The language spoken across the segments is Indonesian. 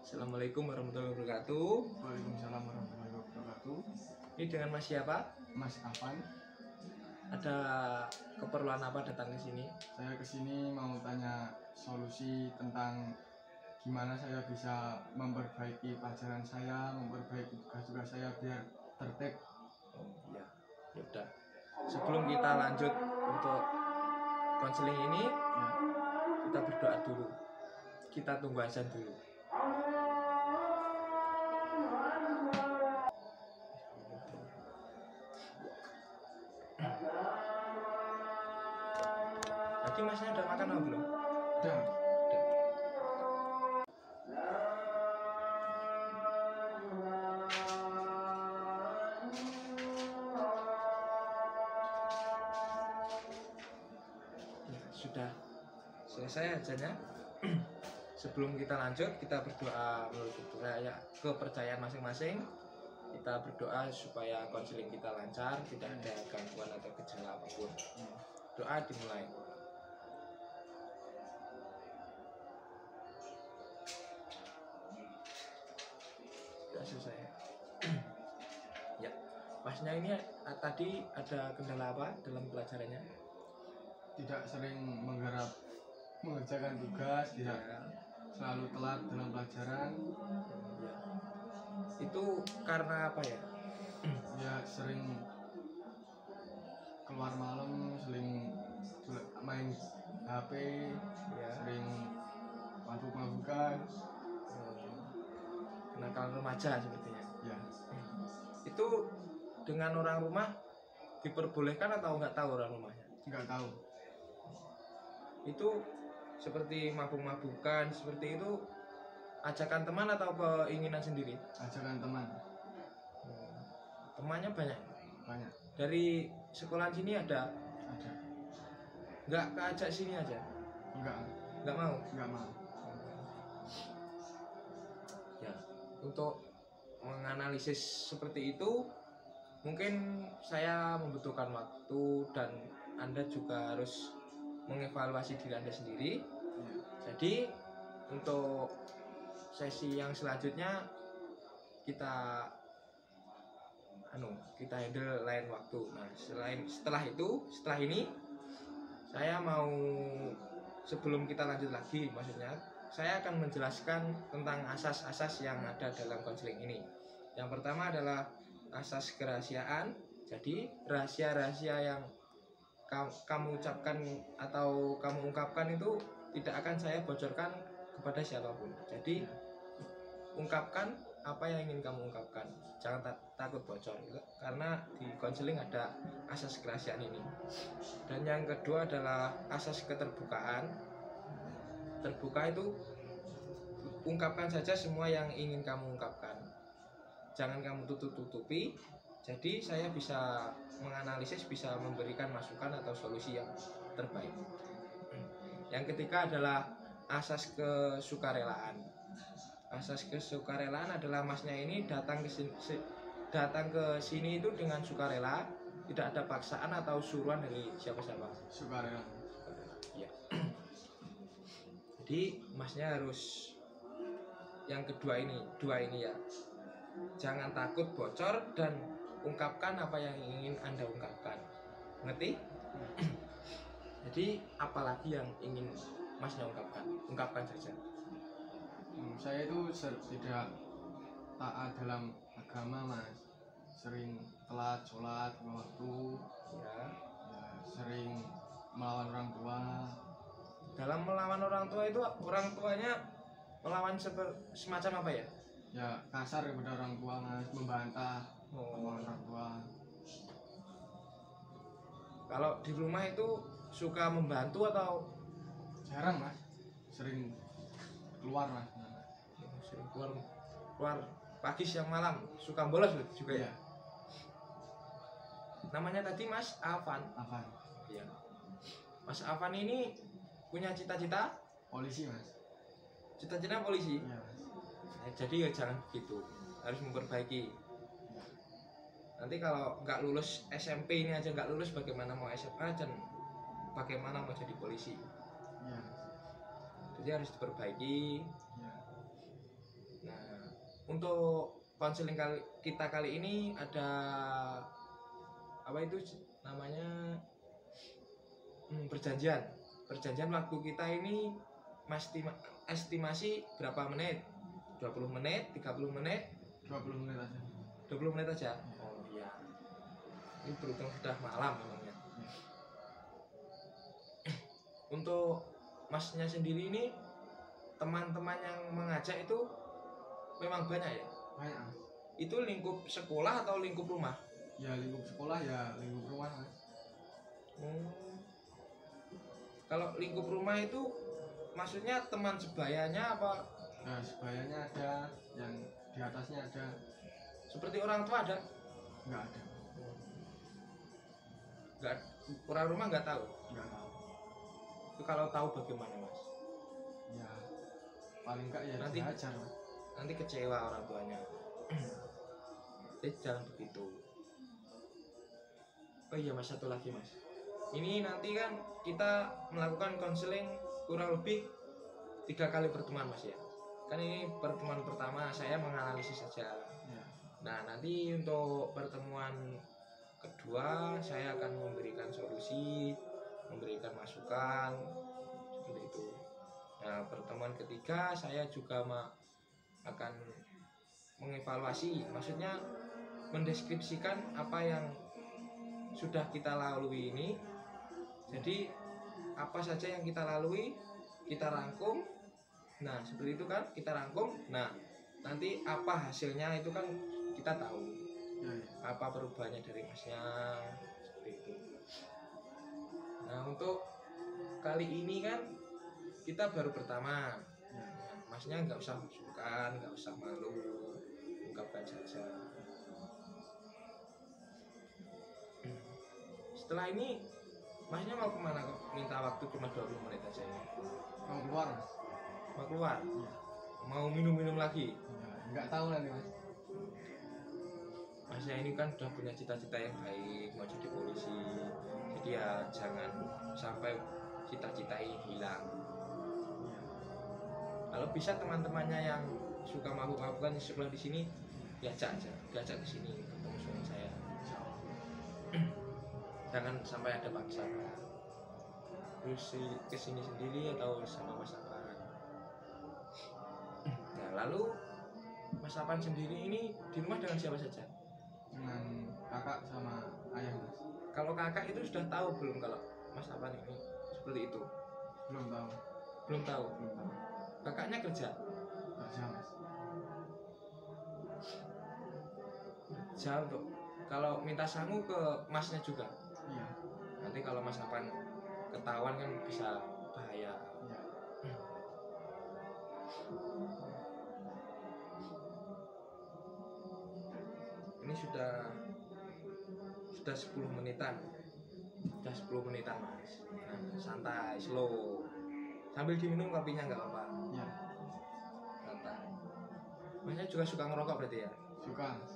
Assalamualaikum warahmatullahi wabarakatuh. Waalaikumsalam warahmatullahi wabarakatuh. Ini dengan Mas siapa? Mas Afan, Ada keperluan apa datang ke sini? saya kesini mau tanya solusi tentang gimana saya bisa memperbaiki pelajaran saya, memperbaiki tugas-tugas saya biar tertib. Oh iya, ya udah. Sebelum kita lanjut untuk konseling ini, Ya, kita berdoa dulu. Kita tunggu azan dulu. Tadi masnya udah makan apa belum? udah. Ya, sudah selesai azannya. Sebelum kita lanjut, kita berdoa menurut kepercayaan masing-masing. Kita berdoa supaya konseling kita lancar, tidak ada gangguan atau gejala apapun. Doa dimulai. Sudah selesai. Ya, Masnya ini tadi ada kendala apa dalam pelajarannya? Tidak sering mengerjakan tugas, tidak selalu telat dalam pelajaran. Ya. Itu karena apa ya? Ya, sering keluar malam, sering main HP, Ya. sering mabuk-mabukan. Kenakalan remaja sepertinya. Ya, Itu dengan orang rumah diperbolehkan atau nggak tahu orang rumahnya? nggak tahu. Itu seperti mabuk-mabukan seperti itu, ajakan teman atau keinginan sendiri? Ajakan teman Temannya banyak. banyak, Dari sekolah sini ada, ada. nggak keajak sini aja? Nggak Nggak mau. mau. Ya, untuk menganalisis seperti itu mungkin saya membutuhkan waktu dan Anda juga harus mengevaluasi diri Anda sendiri. Ya. Jadi untuk sesi yang selanjutnya kita handle lain waktu. Nah, setelah ini saya mau, sebelum kita lanjut lagi, maksudnya saya akan menjelaskan tentang asas-asas yang ada dalam konseling ini. Yang pertama adalah asas kerahasiaan. Jadi rahasia-rahasia yang kamu ucapkan atau kamu ungkapkan itu tidak akan saya bocorkan kepada siapapun. Jadi ungkapkan apa yang ingin kamu ungkapkan, jangan takut bocor gitu. Karena di konseling ada asas kerahasiaan ini. Dan yang kedua adalah asas keterbukaan. Terbuka itu ungkapkan saja semua yang ingin kamu ungkapkan, jangan kamu tutup-tutupi. Jadi saya bisa menganalisis, bisa memberikan masukan atau solusi yang terbaik. Yang ketiga adalah asas kesukarelaan. Asas kesukarelaan adalah masnya ini datang ke sini itu dengan sukarela, tidak ada paksaan atau suruhan dari siapa-siapa. Sukarela. Ya. Jadi masnya harus yang dua ini ya. Jangan takut bocor dan ungkapkan apa yang ingin Anda ungkapkan. Ngerti? Jadi apalagi yang ingin masnya ungkapkan saja. Saya itu tidak taat dalam agama, Mas. Sering telat sholat waktu, Ya. sering melawan orang tua. Dalam melawan orang tua itu orang tuanya melawan semacam apa ya? Ya, kasar kepada orang tua, Mas, membantah omongan orang tua. Kalau di rumah itu suka membantu atau Jarang, Mas. Sering keluar, Mas. sering keluar pagi siang malam, suka bolos juga ya? Iya. Namanya tadi Mas Afan. Apa? Iya. Mas Afan ini punya cita-cita? Polisi, Mas. Cita-cita polisi. Iya, Mas. Nah, jadi ya jangan begitu, harus memperbaiki. Nanti kalau nggak lulus SMP ini aja nggak lulus, bagaimana mau SMA dan bagaimana mau jadi polisi? Iya. Jadi harus diperbaiki. Iya. untuk konseling kita kali ini ada apa itu namanya, perjanjian waktu kita ini estimasi berapa menit, 20 menit, 30 menit, 20 menit aja. 20 menit aja. Oh iya, ini beruntung sudah malam memangnya. Untuk masnya sendiri ini, teman-teman yang mengajak itu memang banyak ya? Banyak Mas. Itu lingkup sekolah atau lingkup rumah? Ya lingkup sekolah, ya lingkup rumah Mas. Kalau lingkup rumah itu maksudnya teman sebayanya apa? Nah, sebayanya ada, yang di atasnya ada. Seperti orang tua ada? Nggak ada. Nggak, orang rumah nggak tahu. Nggak tahu. Itu kalau tahu bagaimana mas? Ya paling nggak ya Nanti- diajar Mas. Nanti kecewa orang tuanya. Jadi jangan begitu. Oh iya mas, satu lagi mas. Ini nanti kan kita melakukan konseling kurang lebih 3 kali pertemuan mas ya. Kan ini pertemuan pertama saya menganalisis saja. Ya. Nah nanti untuk pertemuan kedua saya akan memberikan solusi, memberikan masukan seperti itu. Nah pertemuan ketiga saya juga akan mengevaluasi, maksudnya mendeskripsikan apa yang sudah kita lalui ini. Jadi apa saja yang kita lalui kita rangkum. Nah seperti itu kan, kita rangkum. Nah nanti apa hasilnya itu kan kita tahu. Ya, ya. Apa perubahannya dari masnya seperti itu. Nah untuk kali ini kan kita baru pertama. Ya. Masnya nggak usah sungkan, nggak usah malu, ungkapkan saja. Setelah ini masnya mau kemana kok? Minta waktu cuma 20 menit aja ya. Mau keluar Mas? Mau keluar? Iya. Mau minum-minum lagi? Ya, nggak tahu nanti Mas. Masnya ini kan udah punya cita-cita yang baik, mau jadi polisi. Jadi ya jangan sampai cita-cita ini hilang. Iya. Kalau bisa teman-temannya yang suka mabuk-mabukan di sekolah di sini, diajak ke sini ketemu sama saya. Insya Allah. Jangan sampai ada paksaan. Terus ke sini sendiri atau sama Mas Apan. Nah, lalu Mas Apan sendiri ini di rumah dengan siapa saja? Dengan kakak sama ayah Mas. Kalau kakak itu sudah tahu belum kalau Mas Apan ini seperti itu? Belum tahu. Belum tahu. Belum tahu. Kakaknya kerja? Kerja Mas. Kerja untuk kalau minta sangu ke masnya juga. Iya. Nanti kalau Mas Apan ketahuan kan bisa bahaya. Iya. Ini sudah 10 menitan. Sudah 10 menitan mas. Nah, santai, slow. Sambil diminum kopinya nggak apa-apa. Iya. Santai. Masnya juga suka ngerokok berarti ya? Suka Mas.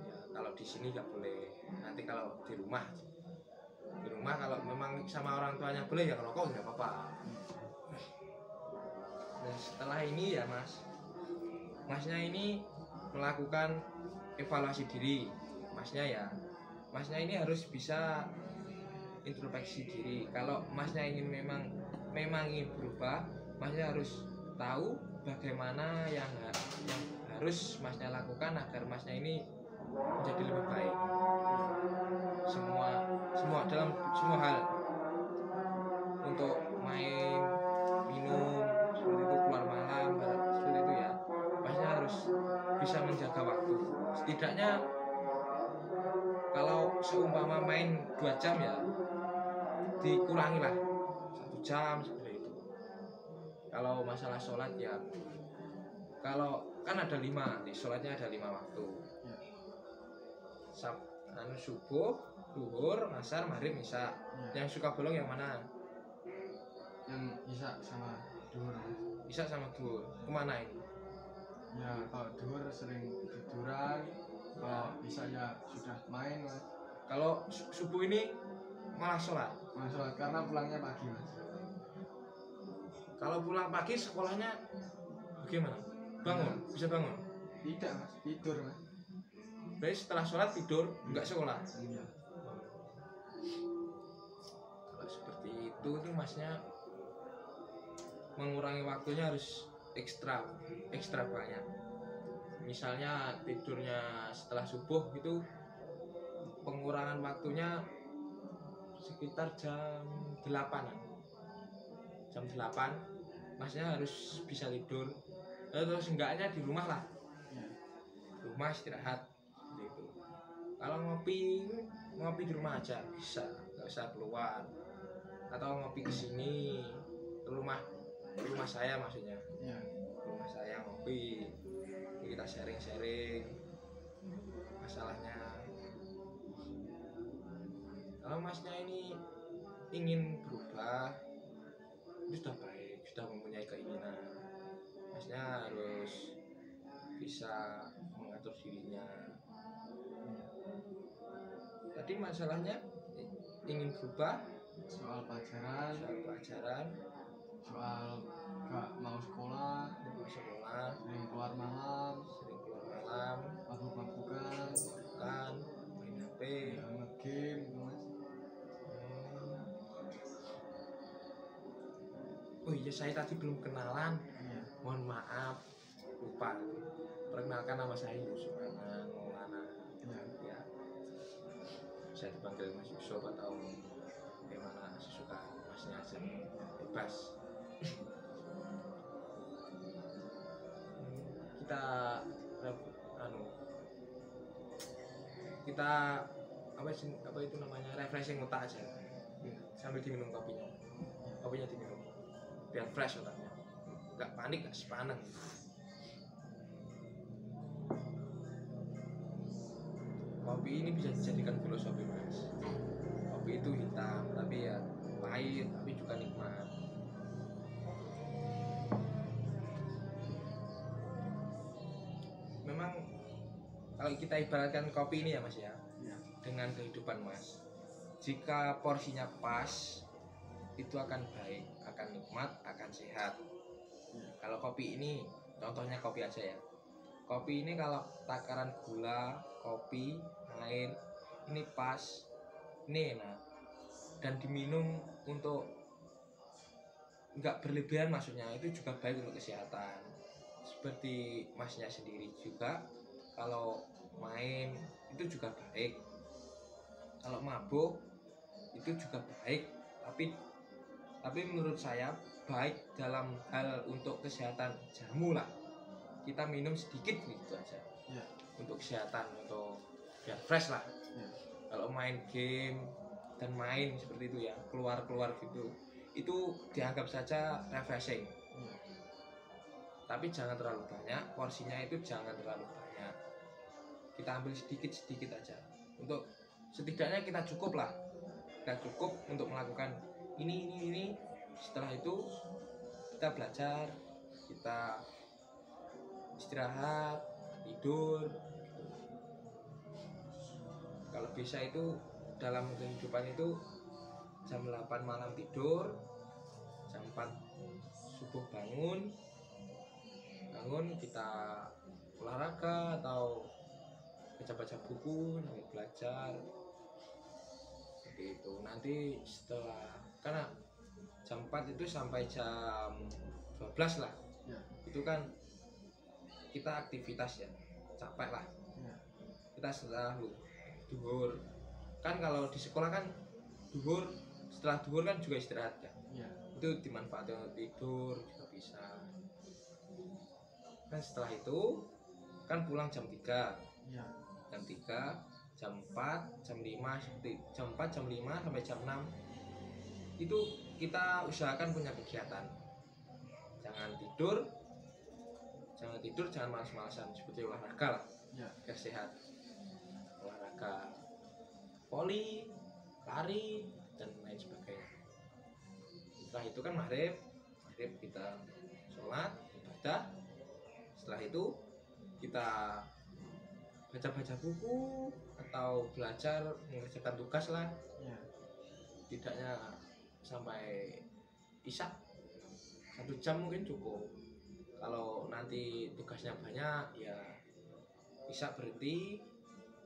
Ya, kalau di sini nggak boleh. Nanti kalau di rumah kalau memang sama orang tuanya boleh ya ngerokok nggak apa-apa. Nah setelah ini ya mas, masnya ini melakukan evaluasi diri. Masnya ini harus bisa introspeksi diri. Kalau masnya ingin memang ingin berubah, masnya harus tahu bagaimana yang harus masnya lakukan agar masnya ini menjadi lebih baik. Semua dalam semua hal, untuk main, minum, seperti itu, keluar malam, seperti itu ya. Masnya harus bisa menjaga waktu. Setidaknya kalau seumpama main 2 jam ya dikurangilah 1 jam seperti itu. Kalau masalah sholat ya, kalau kan ada 5, di sholatnya ada 5 waktu. Subuh, duhur, asar, maghrib, isya. Ya. Yang suka bolong yang mana? Yang isya sama duhur Mas. Isya sama duhur. Kemana ini? Ya kalau duhur sering tiduran, kalau isya ya sudah main Mas. Kalau subuh ini malah sholat. Mas sholat karena pulangnya pagi Mas. Kalau pulang pagi sekolahnya bagaimana? Bangun, bisa bangun. Tidak mas, tidur mas. Berarti setelah sholat tidur, nggak sekolah. Iya. Kalau seperti itu tuh masnya mengurangi waktunya harus ekstra banyak. Misalnya tidurnya setelah subuh itu pengurangan waktunya sekitar jam 8-an. Jam 8 masnya harus bisa tidur. Terus enggaknya di rumah lah. Iya. Rumah istirahat gitu. Kalau ngopi di rumah aja bisa, nggak usah keluar. Atau ngopi ke sini ke rumah saya maksudnya. Iya. Rumah saya ngopi, kita sharing masalahnya. Kalau masnya ini ingin berubah, itu sudah baik, sudah mempunyai keinginan. Masnya harus bisa mengatur dirinya. Tadi masalahnya ingin berubah Soal pelajaran, soal gak mau sekolah, sering keluar malam, mabuk-mabukan, main HP, ya, nge-game gitu mas. Oh iya, saya tadi belum kenalan. Iya. Mohon maaf, lupa. Perkenalkan, nama saya Yusuf Anan Maulana. Ya. Saya dipanggil Mas Yusuf atau bagaimana sesuka masnya aja, bebas. Kita apa itu namanya, refreshing otak aja sambil diminum kopinya diminum biar fresh otaknya, nggak panik, nggak sepaneng. Kopi ini bisa dijadikan filosofi mas. Kopi itu hitam tapi ya pahit, tapi juga nikmat. Memang kalau kita ibaratkan kopi ini ya mas ya, dengan kehidupan mas, jika porsinya pas itu akan baik, akan nikmat, akan sehat. Kalau kopi ini, contohnya kopi aja ya, kopi ini kalau takaran gula, kopi, air ini pas, ini enak, dan diminum untuk nggak berlebihan, maksudnya itu juga baik untuk kesehatan. Seperti masnya sendiri juga, kalau main itu juga baik, kalau mabuk itu juga baik, tapi menurut saya baik dalam hal untuk kesehatan jamu lah, kita minum sedikit gitu aja ya. Untuk kesehatan, untuk biar fresh lah ya. Kalau main game dan main seperti itu ya, keluar gitu, itu dianggap saja refreshing ya. Tapi jangan terlalu banyak, porsinya itu jangan terlalu banyak, kita ambil sedikit aja, untuk setidaknya kita cukup untuk melakukan ini. Setelah itu kita belajar, kita istirahat, tidur. Kalau bisa itu dalam kehidupan itu jam 8 malam tidur, jam 4 subuh bangun kita olahraga atau baca buku, belajar seperti itu. Nanti setelah, karena jam 4 itu sampai jam 12 lah ya. Itu kan kita aktivitas ya, capek lah ya. Kita setelah duhur kan, kalau di sekolah kan setelah duhur kan juga istirahat kan ya. Itu dimanfaatkan untuk tidur juga bisa. Kan setelah itu kan pulang jam 3 ya. jam 4, jam 5, seperti jam 4, jam 5 sampai jam 6 itu kita usahakan punya kegiatan. Jangan tidur, jangan malas-malasan, seperti olahraga lah ya. biar sehat. Olahraga voli, lari, dan lain sebagainya. Setelah itu kan maghrib kita sholat, ibadah. Setelah itu kita baca buku atau belajar mengerjakan tugas lah ya. Tidaknya sampai isya, 1 jam mungkin cukup. Kalau nanti tugasnya banyak ya isya berhenti,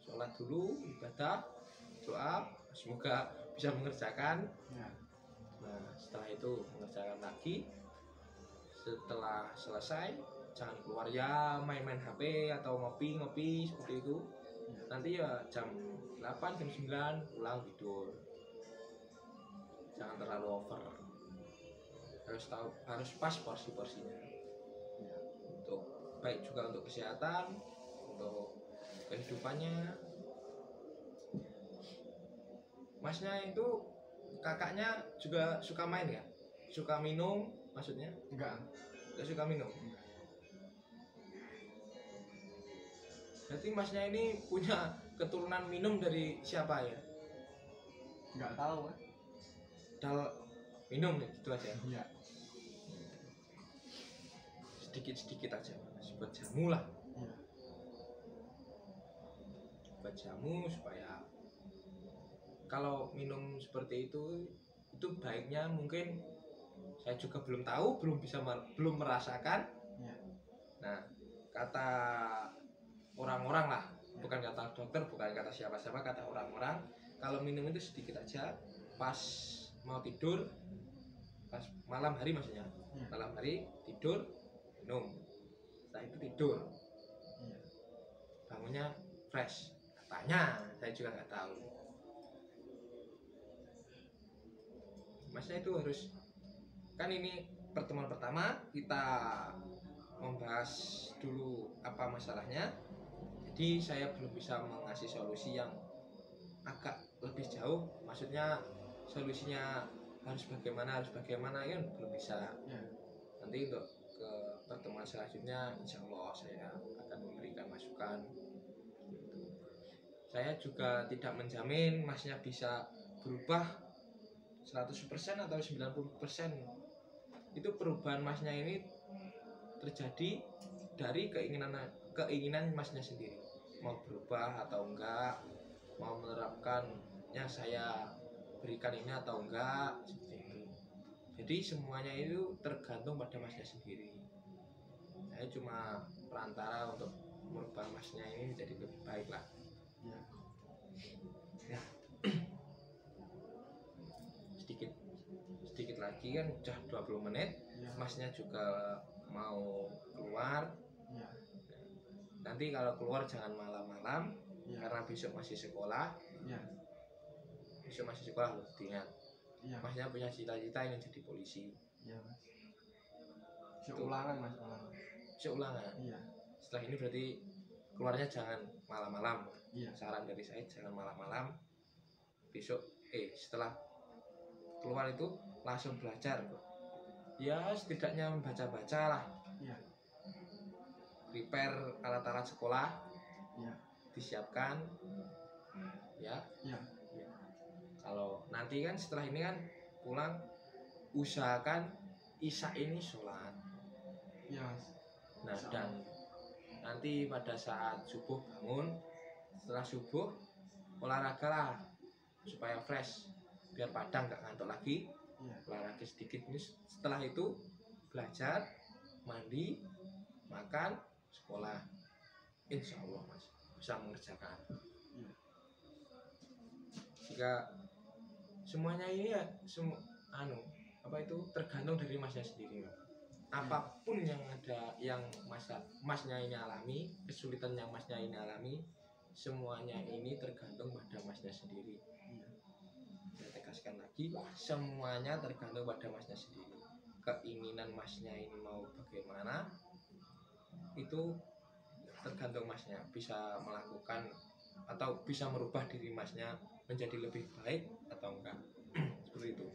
sholat dulu, ibadah, doa, semoga bisa mengerjakan. Ya. Nah setelah itu mengerjakan lagi. Setelah selesai jangan keluar ya main-main HP atau ngopi-ngopi seperti itu. Nanti ya jam 8 jam 9 pulang tidur. Jangan terlalu over. Harus pas porsinya. Untuk baik juga untuk kesehatan, untuk kehidupannya. Masnya itu kakaknya juga suka main ya? Suka minum maksudnya? Enggak Suka minum. Berarti masnya ini punya keturunan minum dari siapa ya? Enggak tahu kan? Dal minum gitu aja. Iya. Sedikit aja buat jamu lah. Iya. Buat jamu supaya kalau minum seperti itu baiknya mungkin saya juga belum tahu, belum merasakan. Iya. Nah, kata orang-orang lah, bukan kata dokter, bukan kata siapa-siapa, kata orang-orang, kalau minum itu sedikit aja, pas mau tidur, pas malam hari maksudnya, malam hari tidur minum, setelah itu tidur, bangunnya fresh, katanya, saya juga nggak tahu. Masnya itu harus, kan ini pertemuan pertama kita membahas dulu apa masalahnya. Jadi saya belum bisa mengasih solusi yang agak lebih jauh, maksudnya solusinya harus bagaimana kan belum bisa. Nanti untuk ke pertemuan selanjutnya insya Allah saya akan memberikan masukan gitu. Saya juga tidak menjamin masnya bisa berubah 100% atau 90%. Itu perubahan masnya ini terjadi dari keinginan masnya sendiri, mau berubah atau enggak, mau menerapkan yang saya berikan ini atau enggak, seperti itu. Jadi semuanya itu tergantung pada masnya sendiri. Saya cuma perantara untuk merubah masnya ini menjadi lebih baik lah. Ya. sedikit lagi kan udah 20 menit, masnya juga mau keluar. Nanti kalau keluar jangan malam-malam, karena besok masih sekolah. Besok masih sekolah loh, ingat. Masnya punya cita-cita ingin jadi polisi. Seulangan mas, Seulangan. Setelah ini berarti keluarnya jangan malam-malam. Saran dari saya jangan malam-malam. Besok setelah keluar itu langsung belajar. Ya setidaknya membaca-baca lah. Prepare alat-alat sekolah, disiapkan, ya. Kalau nanti kan setelah ini kan pulang, usahakan isya ini sholat. Nah dan nanti pada saat subuh bangun, setelah subuh olahraga lah supaya fresh, biar padang nggak ngantuk lagi. Olahraga sedikit, setelah itu belajar, mandi, makan, sekolah. Insya Allah mas bisa mengerjakan. Jika semuanya ini ya tergantung dari masnya sendiri. Apapun yang ada, yang masnya ini alami, kesulitan yang masnya ini alami, semuanya ini tergantung pada masnya sendiri. Saya tegaskan lagi, semuanya tergantung pada masnya sendiri. Keinginan masnya ini mau bagaimana, itu tergantung masnya bisa melakukan atau bisa merubah diri masnya menjadi lebih baik atau enggak. Seperti itu.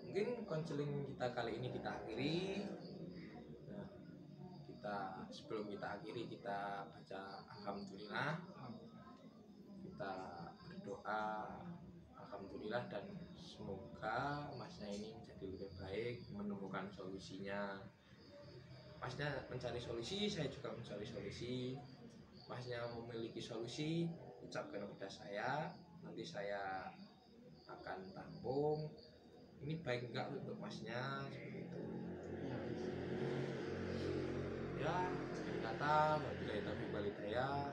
Mungkin konseling kita kali ini kita akhiri. Nah, sebelum kita akhiri, kita baca alhamdulillah, kita berdoa alhamdulillah, dan semoga masnya ini menjadi lebih baik, menemukan solusinya. Masnya mencari solusi, saya juga mencari solusi. Masnya memiliki solusi, ucapkan kepada saya, nanti saya akan tampung ini baik enggak untuk masnya, seperti itu. Ya, kata kata, wabillahi taufiq walhidayah.